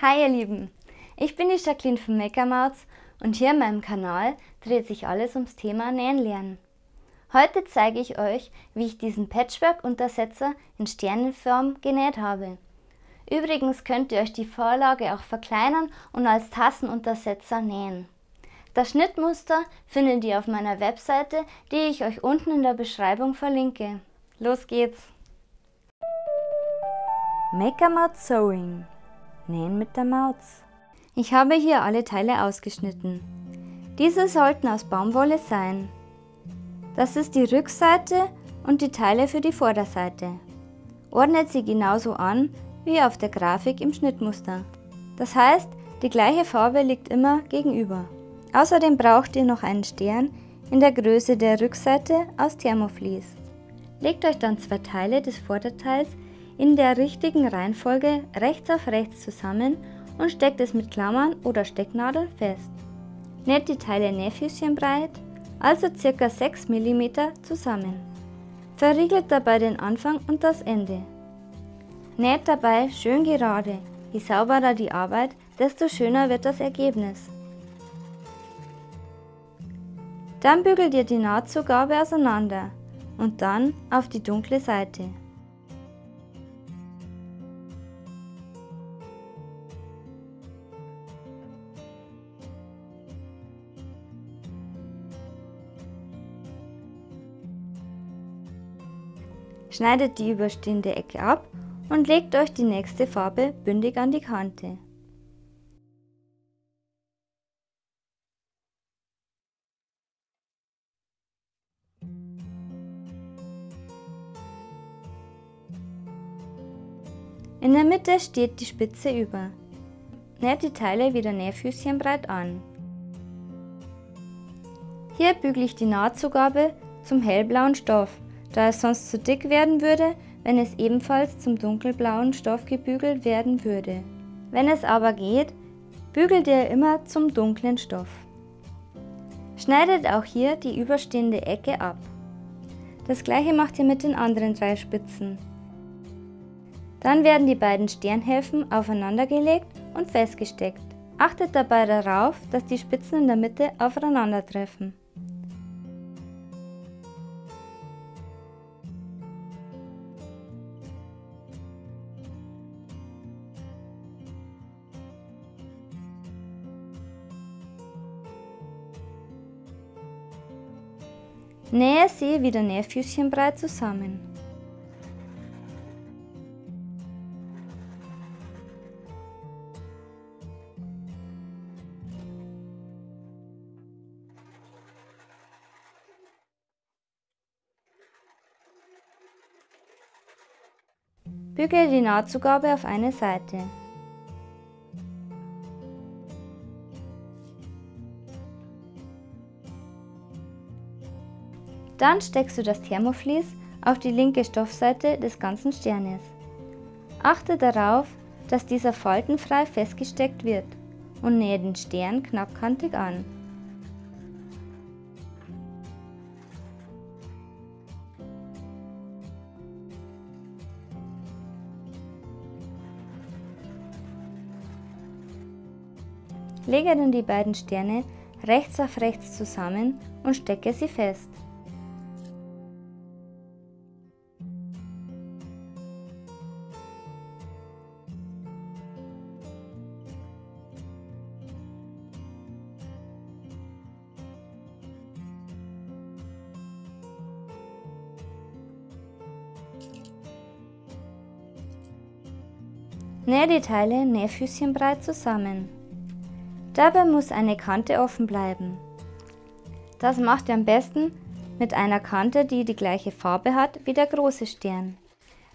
Hi ihr Lieben, ich bin die Jacqueline von Makermouths und hier in meinem Kanal dreht sich alles ums Thema Nähen lernen. Heute zeige ich euch, wie ich diesen Patchwork-Untersetzer in Sternenform genäht habe. Übrigens könnt ihr euch die Vorlage auch verkleinern und als Tassenuntersetzer nähen. Das Schnittmuster findet ihr auf meiner Webseite, die ich euch unten in der Beschreibung verlinke. Los geht's! Makermouth Sewing. Nähen mit der Maus. Ich habe hier alle Teile ausgeschnitten. Diese sollten aus Baumwolle sein. Das ist die Rückseite und die Teile für die Vorderseite. Ordnet sie genauso an wie auf der Grafik im Schnittmuster. Das heißt, die gleiche Farbe liegt immer gegenüber. Außerdem braucht ihr noch einen Stern in der Größe der Rückseite aus Thermoflies. Legt euch dann zwei Teile des Vorderteils in der richtigen Reihenfolge rechts auf rechts zusammen und steckt es mit Klammern oder Stecknadeln fest. Näht die Teile nähfüßchenbreit, also ca. 6 mm zusammen. Verriegelt dabei den Anfang und das Ende. Näht dabei schön gerade. Je sauberer die Arbeit, desto schöner wird das Ergebnis. Dann bügelt ihr die Nahtzugabe auseinander und dann auf die dunkle Seite. Schneidet die überstehende Ecke ab und legt euch die nächste Farbe bündig an die Kante. In der Mitte steht die Spitze über. Näht die Teile wieder nähfüßchenbreit an. Hier bügle ich die Nahtzugabe zum hellblauen Stoff, da es sonst zu dick werden würde, wenn es ebenfalls zum dunkelblauen Stoff gebügelt werden würde. Wenn es aber geht, bügelt ihr immer zum dunklen Stoff. Schneidet auch hier die überstehende Ecke ab. Das gleiche macht ihr mit den anderen 3 Spitzen. Dann werden die beiden Sternhälften aufeinandergelegt und festgesteckt. Achtet dabei darauf, dass die Spitzen in der Mitte aufeinandertreffen. Nähe sie wieder nähfüßchenbreit zusammen. Bügele die Nahtzugabe auf eine Seite. Dann steckst du das Thermoflies auf die linke Stoffseite des ganzen Sternes. Achte darauf, dass dieser faltenfrei festgesteckt wird und nähe den Stern knappkantig an. Lege dann die beiden Sterne rechts auf rechts zusammen und stecke sie fest. Nähe die Teile nähfüßchenbreit zusammen. Dabei muss eine Kante offen bleiben. Das macht ihr am besten mit einer Kante, die die gleiche Farbe hat wie der große Stern.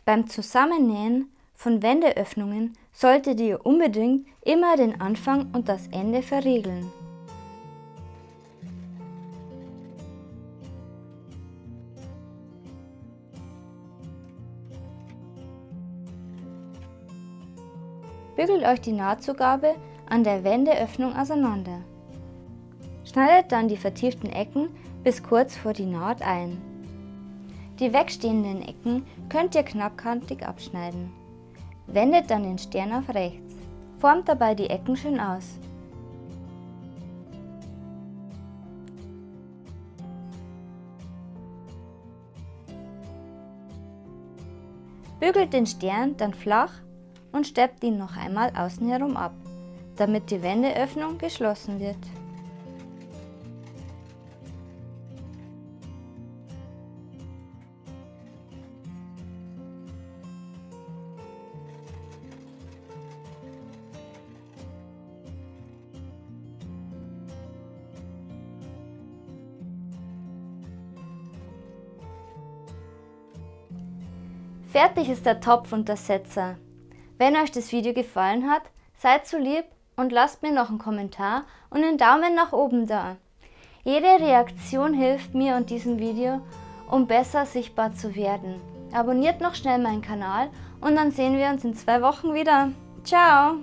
Beim Zusammennähen von Wendeöffnungen solltet ihr unbedingt immer den Anfang und das Ende verriegeln. Bügelt euch die Nahtzugabe an der Wendeöffnung auseinander. Schneidet dann die vertieften Ecken bis kurz vor die Naht ein. Die wegstehenden Ecken könnt ihr knappkantig abschneiden. Wendet dann den Stern auf rechts. formt dabei die Ecken schön aus. Bügelt den Stern dann flach und steppt ihn noch einmal außen herum ab, damit die Wendeöffnung geschlossen wird. Fertig ist der Topfuntersetzer. Wenn euch das Video gefallen hat, seid so lieb und lasst mir noch einen Kommentar und einen Daumen nach oben da. Jede Reaktion hilft mir und diesem Video, um besser sichtbar zu werden. Abonniert noch schnell meinen Kanal und dann sehen wir uns in 2 Wochen wieder. Ciao!